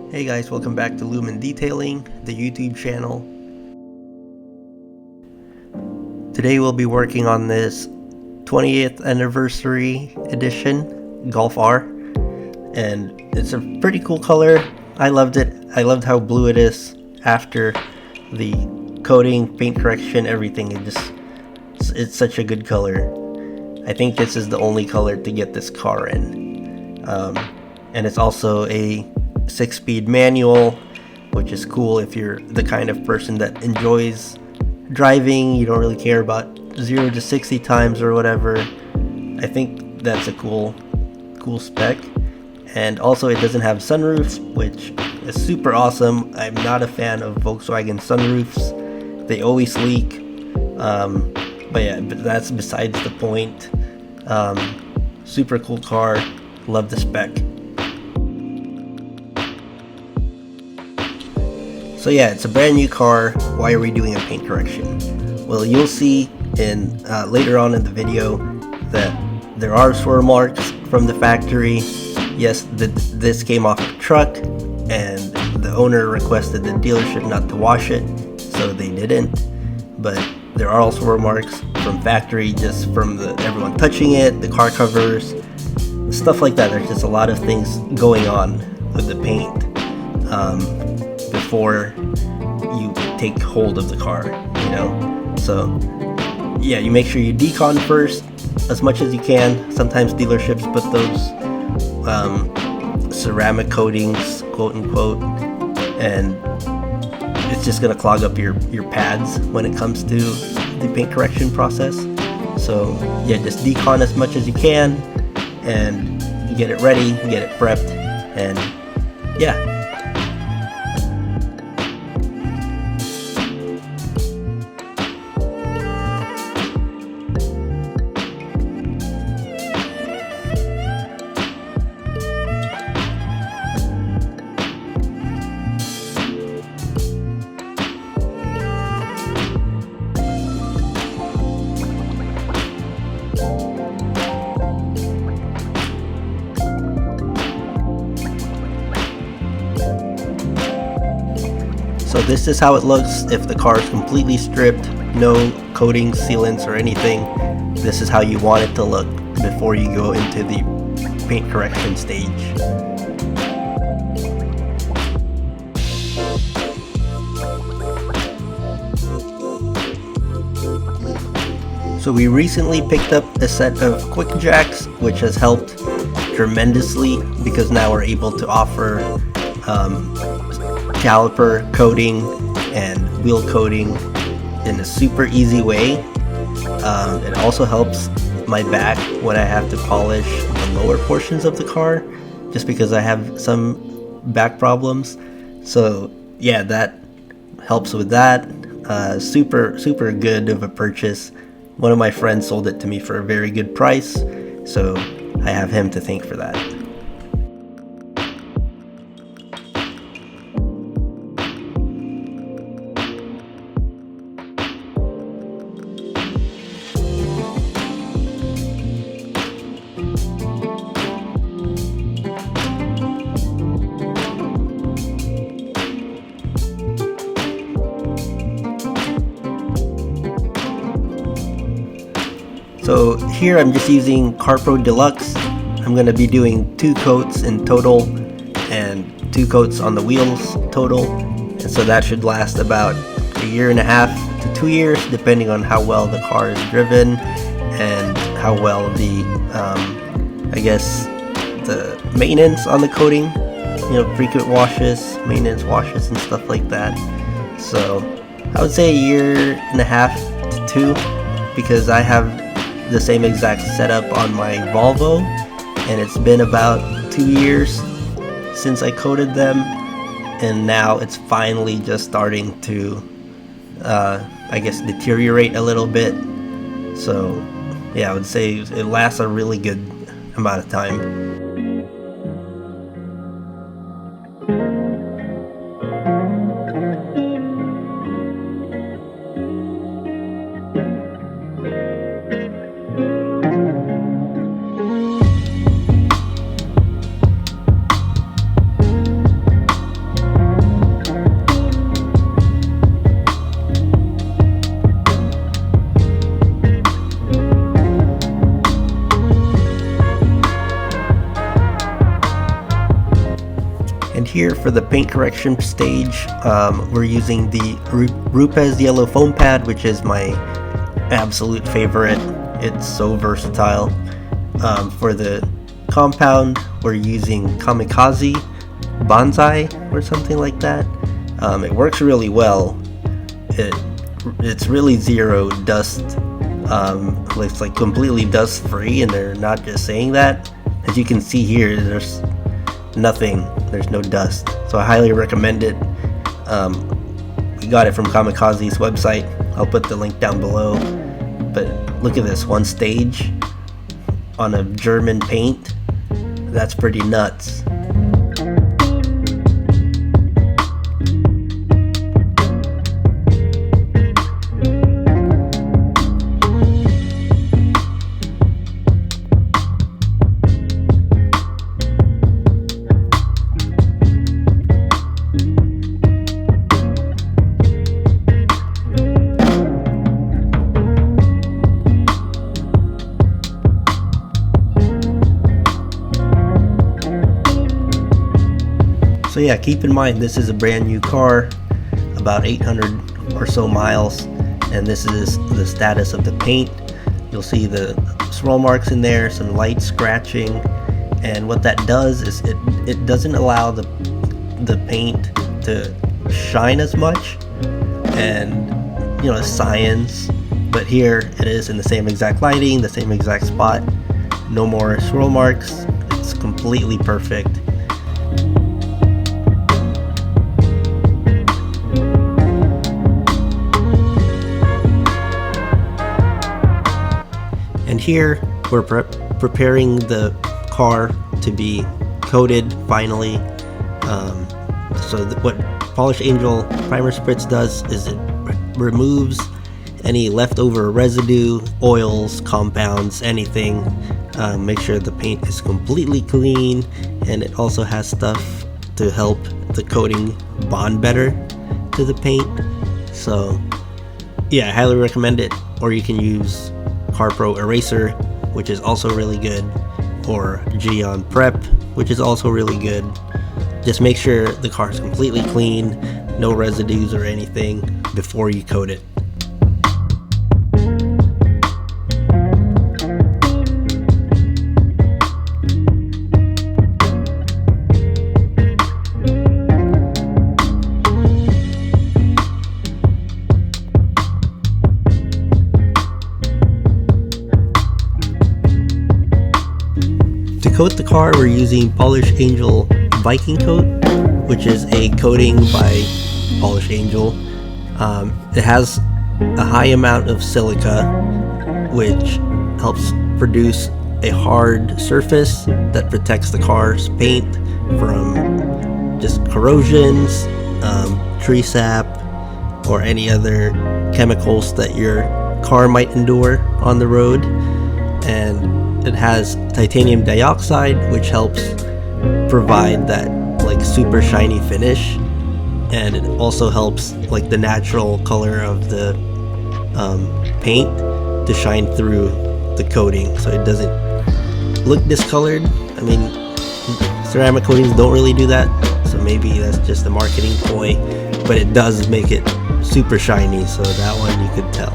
Hey guys, welcome back to Lumen Detailing, the YouTube channel. Today we'll be working on this 20th anniversary edition Golf R, and it's a pretty cool color. I loved it. I loved how blue it is after the coating, paint correction, everything. It's such a good color. I think this is the only color to get this car in, and it's also a 6-speed manual, which is cool if you're the kind of person that enjoys driving. You don't really care about 0 to 60 times or whatever. I think that's a cool spec. And also it doesn't have sunroofs, which is super awesome. I'm not a fan of Volkswagen sunroofs. They always leak. But that's besides the point. Super cool car. Love the spec. So yeah, it's a brand new car. Why are we doing a paint correction? Well, you'll see in later on in the video that there are swirl marks from the factory. Yes, this came off a truck, and the owner requested the dealership not to wash it, so they didn't. But there are also swirl marks from factory, just from everyone touching it, the car covers, stuff like that. There's just a lot of things going on with the paint before you take hold of the car, So yeah, you make sure you decon first as much as you can. Sometimes dealerships put those ceramic coatings, quote unquote, and it's just gonna clog up your pads when it comes to the paint correction process. So yeah, just decon as much as you can and get it ready, get it prepped, and yeah. So this is how it looks if the car is completely stripped, no coating, sealants, or anything. This is how you want it to look before you go into the paint correction stage. So we recently picked up a set of quick jacks, which has helped tremendously because now we're able to offer caliper coating and wheel coating in a super easy way. It also helps my back when I have to polish the lower portions of the car, just because I have some back problems. So yeah, that helps with that. Super good of a purchase. One of my friends sold it to me for a very good price, so I have him to thank for that. So here I'm just using CarPro Deluxe. I'm going to be doing 2 coats in total and 2 coats on the wheels total. And so that should last about 1.5 to 2 years, depending on how well the car is driven and how well the maintenance on the coating, frequent washes, maintenance washes and stuff like that. So I would say 1.5 to 2, because I have the same exact setup on my Volvo, and it's been about 2 years since I coated them, and now it's finally just starting to deteriorate a little bit. So yeah, I would say it lasts a really good amount of time. And here for the paint correction stage, we're using the Rupes Yellow Foam Pad, which is my absolute favorite. It's so versatile. For the compound, we're using Kamikaze Bonsai or something like that. It works really well. It's really zero dust. It's like completely dust free, and they're not just saying that. As you can see here, there's nothing, there's no dust, so I highly recommend it. We got it from Kamikaze's website. I'll put the link down below. But look at this, one stage on a German paint. That's pretty nuts. So yeah, keep in mind this is a brand new car, about 800 or so miles, and this is the status of the paint. You'll see the swirl marks in there, some light scratching, and what that does is it doesn't allow the paint to shine as much, and you know, science, but here it is in the same exact lighting, the same exact spot, no more swirl marks. It's completely perfect. And here we're preparing the car to be coated finally. What Polish Angel Primer Spritz does is it removes any leftover residue, oils, compounds, anything. Make sure the paint is completely clean, and it also has stuff to help the coating bond better to the paint. So yeah, I highly recommend it. Or you can use CarPro Eraser, which is also really good, or Geon Prep, which is also really good. Just make sure the car is completely clean, no residues or anything before you coat it. To coat the car, we're using Polish Angel Viking Coat, which is a coating by Polish Angel. It has a high amount of silica, which helps produce a hard surface that protects the car's paint from just corrosions, tree sap, or any other chemicals that your car might endure on the road. And it has titanium dioxide, which helps provide that like super shiny finish, and it also helps like the natural color of the paint to shine through the coating, so it doesn't look discolored. I mean, ceramic coatings don't really do that, so maybe that's just a marketing ploy, but it does make it super shiny, so that one you could tell.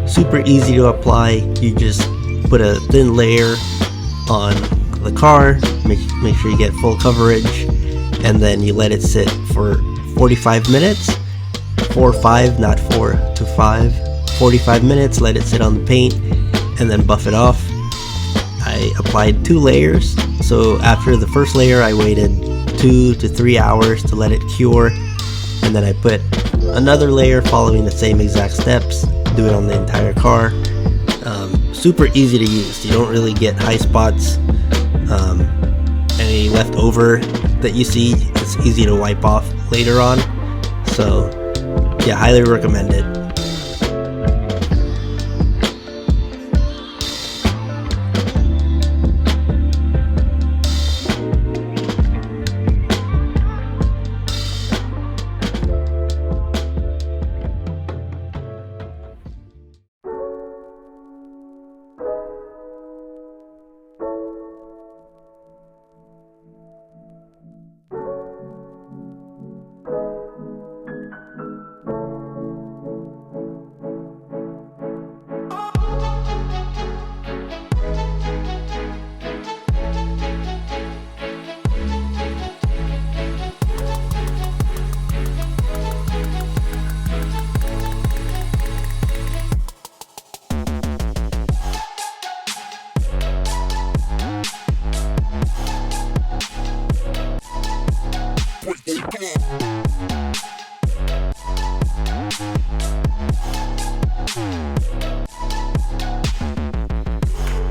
Super easy to apply. You just put a thin layer on the car, make sure you get full coverage, and then you let it sit for 45 minutes. 4-5, not 4-5. 45 minutes, let it sit on the paint, and then buff it off. I applied 2 layers, so after the first layer I waited 2 to 3 hours to let it cure, and then I put another layer following the same exact steps. Do it on the entire car. Super easy to use. You don't really get high spots. Any left over that you see, it's easy to wipe off later on. So yeah, highly recommend it.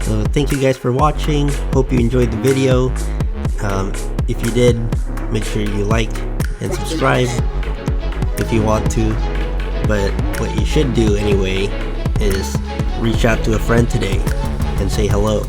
So thank you guys for watching. Hope you enjoyed the video. If you did, make sure you like and subscribe if you want to. But what you should do anyway is reach out to a friend today and say hello.